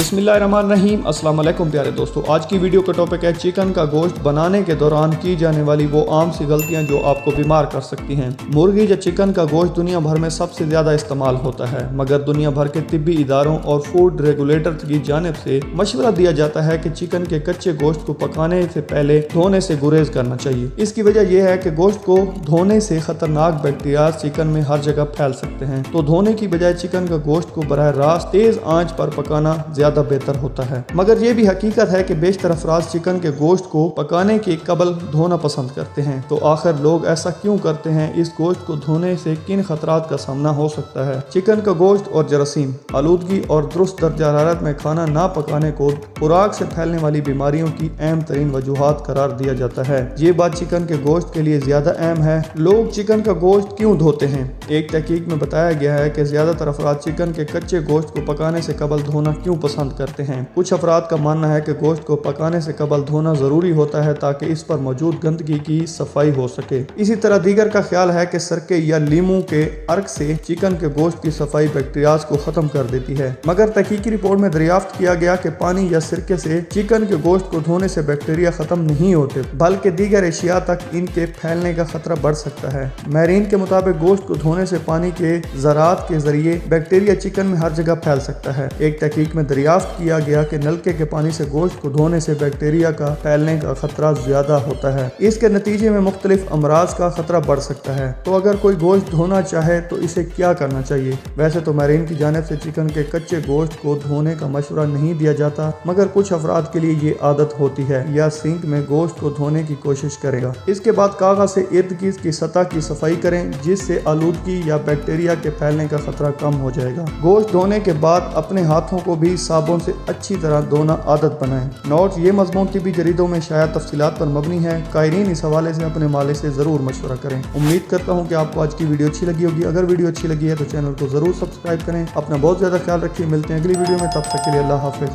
बिस्मिल्लाहिर्रहमानिर्रहीम। अस्सलाम वालेकुम प्यारे दोस्तों, आज की वीडियो का टॉपिक है चिकन का गोश्त बनाने के दौरान की जाने वाली वो आम सी गलतियां जो आपको बीमार कर सकती हैं। मुर्गी या चिकन का गोश्त दुनिया भर में सबसे ज़्यादा इस्तेमाल होता है, मगर दुनिया भर के तिब्बी इदारों और फूड रेगुलेटर की जानिब से मशवरा दिया जाता है कि चिकन के कच्चे गोश्त को पकाने से पहले धोने से गुरेज करना चाहिए। इसकी वजह यह है कि गोश्त को धोने से खतरनाक बैक्टीरिया चिकन में हर जगह फैल सकते हैं, तो धोने की बजाय चिकन का गोश्त को बराह रास्त तेज आंच पर पकाना ज्यादा बेहतर होता है। मगर यह भी हकीकत है कि बेशतर अफराद चिकन के गोश्त को पकाने के कबल धोना पसंद करते हैं, तो आखिर लोग ऐसा क्यों करते हैं? इस गोश्त को धोने से किन खतरात का सामना हो सकता है? चिकन का गोश्त और जरासीम, आलूदगी और दुरुस्त दर्जा हरारत में खाना ना पकाने को खुराक से फैलने वाली बीमारियों की अहम तरीन वजूहात करार दिया जाता है। ये बात चिकन के गोश्त के लिए ज्यादा अहम है। लोग चिकन का गोश्त क्यों धोते हैं? एक तहकीक में बताया गया है कि ज्यादातर अफराद चिकन के कच्चे गोश्त को पकाने से कबल धोना क्यों पसंद करते हैं। कुछ अफराद का मानना है कि गोश्त को पकाने से कबल धोना जरूरी होता है ताकि इस पर मौजूद गंदगी की सफाई हो सके। इसी तरह दीगर का ख्याल है कि सरके या लीमू के अर्क से चिकन के गोश्त की सफाई बैक्टीरियाज को खत्म कर देती है, मगर तहकीकी रिपोर्ट में दरियाफ्त किया गया कि पानी या सिरके से चिकन के गोश्त को धोने से बैक्टीरिया खत्म नहीं होते, बल्कि दीगर एशिया तक इनके फैलने का खतरा बढ़ सकता है। माहिरीन के मुताबिक गोश्त को धोने से पानी के ज़रात के जरिए बैक्टीरिया चिकन में हर जगह फैल सकता है। एक तहकीक में दरियाफ्त किया गया कि नलके के पानी से गोश्त को धोने से बैक्टीरिया का फैलने का खतरा ज्यादा होता है। इसके नतीजे में मुख्तलिफ अमराज का खतरा बढ़ सकता है। तो अगर कोई गोश्त धोना चाहे तो इसे क्या करना चाहिए? वैसे तो माहिरीन की जानिब से चिकन के कच्चे गोश्त को धोने का मशवरा नहीं दिया जाता, मगर कुछ अफराद के लिए ये आदत होती है या सिंक में गोश्त को धोने की कोशिश करेगा। इसके बाद कागज से इर्द गिर्द की सतह की सफाई करें, जिससे आलूदगी या बैक्टीरिया के फैलने का खतरा कम हो जाएगा। गोश्त धोने के बाद अपने हाथों को भी साबुन से अच्छी तरह धोना आदत बनाएं। नोट, ये मजमून तिब्बी जरीदों में शायद तफसीलात पर मबनी है। कायरीन इस हवाले से अपने मालिक से जरूर मशवरा करें। उम्मीद करता हूँ कि आपको आज की वीडियो अच्छी लगी होगी। अगर वीडियो अच्छी लगी है तो चैनल को जरूर सब्सक्राइब करें। अपना बहुत ज्यादा ख्याल रखिए। मिलते हैं अगली वीडियो में, तब तक के लिए अल्लाह हाफिज।